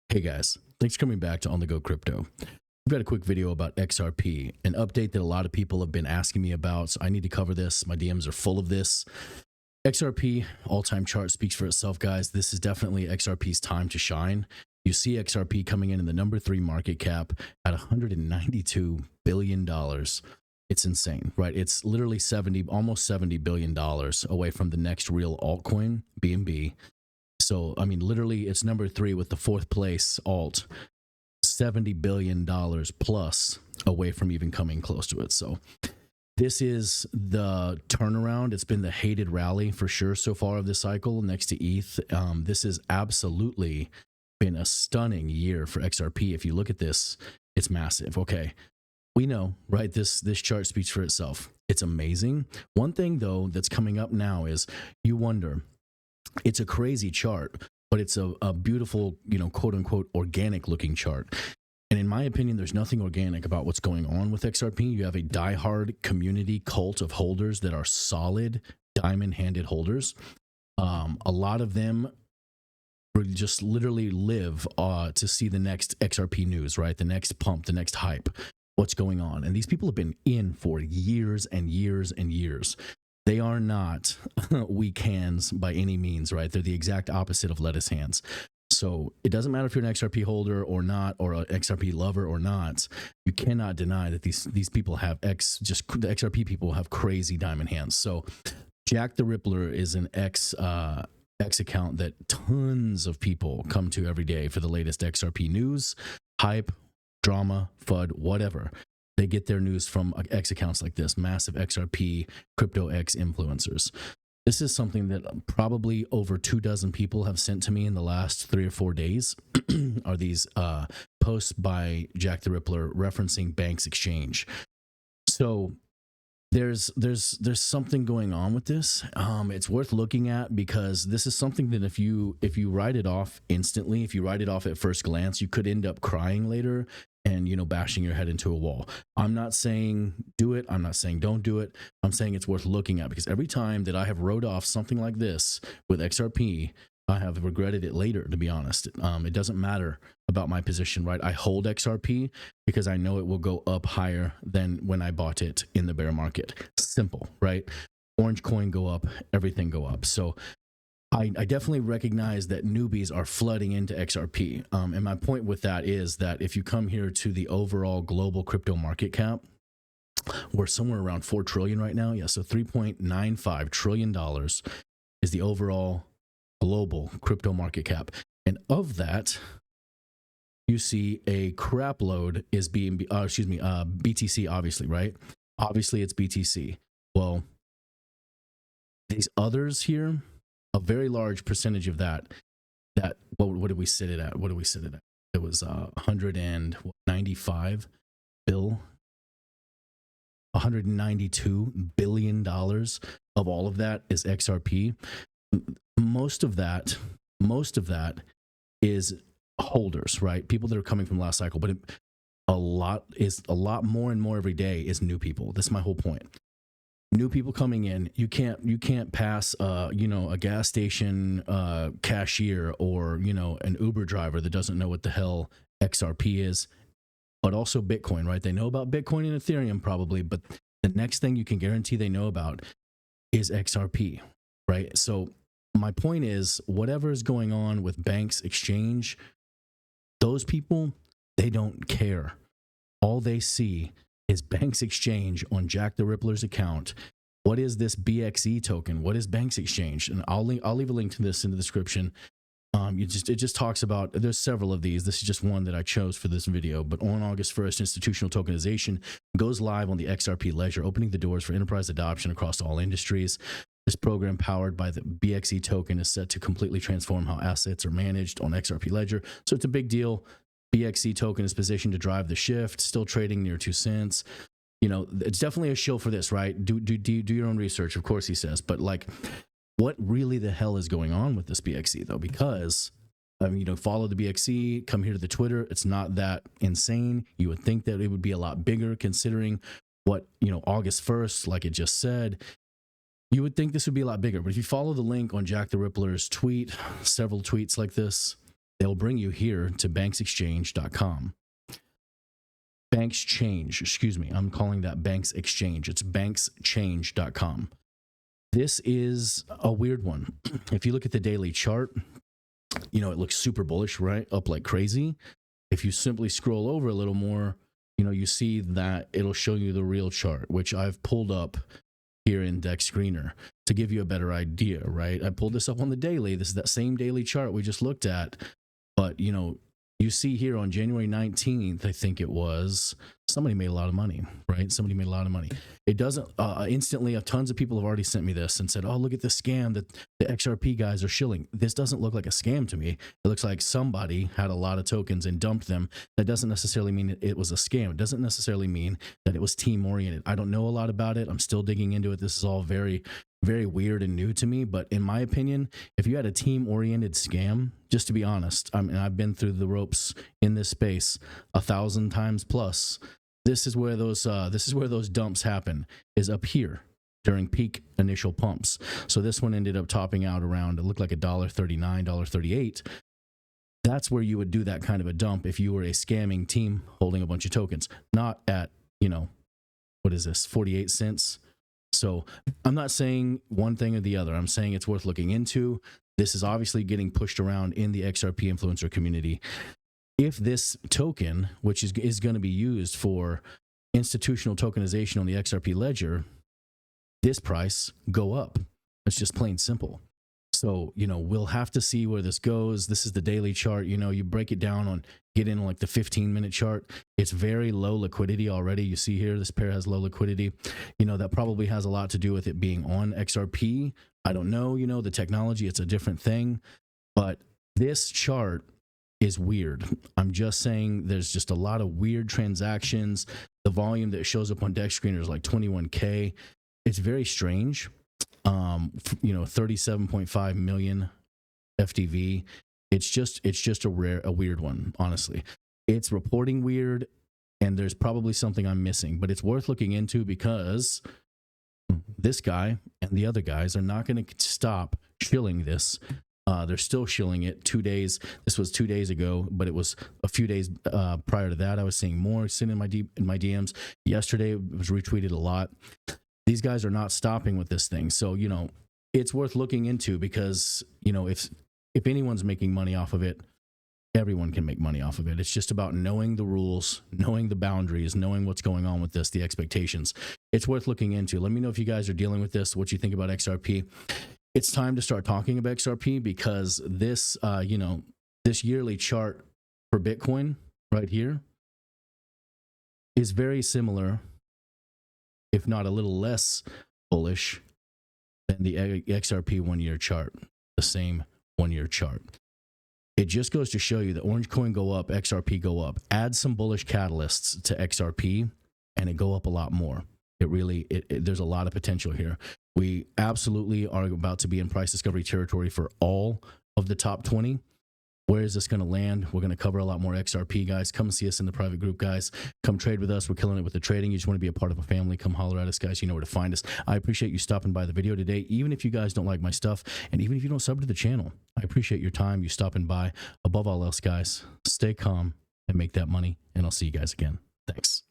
Hey guys, thanks for coming back to On The Go Crypto. We've got a quick video about XRP, an update that a lot of people have been asking me about, so I need to cover this. My DMs are full of this. XRP all-time chart speaks for itself, guys. This is definitely XRP's time to shine. You see XRP coming in the number 3 market cap at $192 billion. It's insane, right? It's literally almost $70 billion away from the next real altcoin, BNB. So, I mean, literally, it's number 3 with the 4th place alt, $70 billion plus away from even coming close to it. So this is the turnaround. It's been the hated rally for sure so far of this cycle next to ETH. This has absolutely been a stunning year for XRP. If you look at this, it's massive. Okay, we know, right? This chart speaks for itself. It's amazing. One thing, though, that's coming up now is you wonder, it's a crazy chart, but it's a beautiful, quote unquote, organic looking chart. And in my opinion, there's nothing organic about what's going on with XRP. You have a diehard community cult of holders that are solid diamond-handed holders. A lot of them just literally live to see the next XRP news, right? The next pump, the next hype, what's going on. And these people have been in for years and years and years. They are not weak hands by any means, right? They're the exact opposite of lettuce hands. So it doesn't matter if you're an XRP holder or not, or an XRP lover or not. You cannot deny that these people have the XRP people have crazy diamond hands. So Jack the Rippler is an X account that tons of people come to every day for the latest XRP news, hype, drama, FUD, whatever. They get their news from X accounts like this, massive XRP, crypto X influencers. This is something that probably over 24 people have sent to me in the last 3 or 4 days, are these posts by Jack the Rippler referencing Banks Exchange. So there's something going on with this. It's worth looking at because this is something that if you write it off instantly, if you write it off at first glance, you could end up crying later and bashing your head into a wall. I'm not saying do it. I'm not saying don't do it. I'm saying it's worth looking at because every time that I have wrote off something like this with XRP, I have regretted it later, to be honest. It doesn't matter about my position, right? I hold XRP because I know it will go up higher than when I bought it in the bear market. Simple, right? Orange coin go up, everything go up. So I definitely recognize that newbies are flooding into XRP. And my point with that is that if you come here to the overall global crypto market cap, we're somewhere around 4 trillion right now. Yeah, so $3.95 trillion is the overall global crypto market cap. And of that, you see a crap load is BTC, obviously, right? Obviously, it's BTC. Well, these others here, a very large percentage of that what did we sit it at? It was 195 bill, $192 billion of all of that is XRP. Most of that is holders, right? People that are coming from last cycle, but a lot more and more every day is new people. That's my whole point. New people coming in, you can't pass a gas station cashier or an Uber driver that doesn't know what the hell XRP is, but also Bitcoin, right? They know about Bitcoin and Ethereum probably, but the next thing you can guarantee they know about is XRP, right? So my point is, whatever is going on with Banks Exchange, those people, they don't care. All they see is Banks Exchange on Jack the Rippler's account. What is this BXE token? What is Banks Exchange? And I'll leave a link to this in the description. It just talks about, there's several of these. This is just one that I chose for this video. But on August 1st, institutional tokenization goes live on the XRP ledger, opening the doors for enterprise adoption across all industries. This program, powered by the BXE token, is set to completely transform how assets are managed on XRP ledger. So it's a big deal. BXE token is positioned to drive the shift, still trading near 2 cents. It's definitely a shill for this, right? Do your own research, of course, he says. But like, what really the hell is going on with this BXE though? Because follow the BXE, come here to the Twitter. It's not that insane. You would think that it would be a lot bigger considering what, August 1st, like it just said. You would think this would be a lot bigger. But if you follow the link on Jack the Rippler's tweet, several tweets like this, they'll bring you here to banksexchange.com. Bankschange, excuse me, I'm calling that Banks Exchange. It's bankschange.com. This is a weird one. If you look at the daily chart, you know, it looks super bullish, right? Up like crazy. If you simply scroll over a little more, you know, you see that it'll show you the real chart, which I've pulled up here in Dex Screener to give you a better idea, right? I pulled this up on the daily. This is that same daily chart we just looked at. But, you know, you see here on January 19th, I think it was, somebody made a lot of money, right? Somebody made a lot of money. It doesn't, instantly, tons of people have already sent me this and said, oh, look at this scam that the XRP guys are shilling. This doesn't look like a scam to me. It looks like somebody had a lot of tokens and dumped them. That doesn't necessarily mean it was a scam. It doesn't necessarily mean that it was team oriented. I don't know a lot about it. I'm still digging into it. This is all very, very weird and new to me. But in my opinion, if you had a team oriented scam, just to be honest, I mean, I've been through the ropes in this space 1,000 times plus. This is where those dumps happen, is up here during peak initial pumps. So this one ended up topping out around, it looked like $1.39, $1.38. That's where you would do that kind of a dump if you were a scamming team holding a bunch of tokens, not at, you know, what is this, 48 cents? So I'm not saying one thing or the other. I'm saying it's worth looking into. This is obviously getting pushed around in the XRP influencer community. If this token, which is going to be used for institutional tokenization on the XRP ledger, this price go up. It's just plain simple. So, you know, we'll have to see where this goes. This is the daily chart. You know, you break it down on, get in like the 15-minute chart. It's very low liquidity already. You see here, this pair has low liquidity. You know, that probably has a lot to do with it being on XRP. I don't know, you know, the technology, it's a different thing. But this chart is weird. I'm just saying there's just a lot of weird transactions. The volume that shows up on Dex Screener is like 21K. It's very strange. You know, 37.5 million FTV. It's just a weird one, honestly. It's reporting weird, and there's probably something I'm missing, but it's worth looking into because this guy and the other guys are not going to stop shilling this. They're still shilling it 2 days. This was 2 days ago, but it was a few days prior to that. I was seeing more sitting in my DMs. Yesterday, it was retweeted a lot. These guys are not stopping with this thing. So, you know, it's worth looking into because, you know, if anyone's making money off of it, everyone can make money off of it. It's just about knowing the rules, knowing the boundaries, knowing what's going on with this, the expectations. It's worth looking into. Let me know if you guys are dealing with this, what you think about XRP. It's time to start talking about XRP because this, you know, this yearly chart for Bitcoin right here is very similar, if not a little less bullish than the XRP 1 year chart, the same 1 year chart. It just goes to show you that orange coin go up, XRP go up. Add some bullish catalysts to XRP and it go up a lot more. It really, there's a lot of potential here. We absolutely are about to be in price discovery territory for all of the top 20. Where is this going to land? We're going to cover a lot more XRP, guys. Come see us in the private group, guys. Come trade with us. We're killing it with the trading. You just want to be a part of a family. Come holler at us, guys. You know where to find us. I appreciate you stopping by the video today, even if you guys don't like my stuff, and even if you don't sub to the channel. I appreciate your time, you stopping by. Above all else, guys, stay calm and make that money, and I'll see you guys again. Thanks.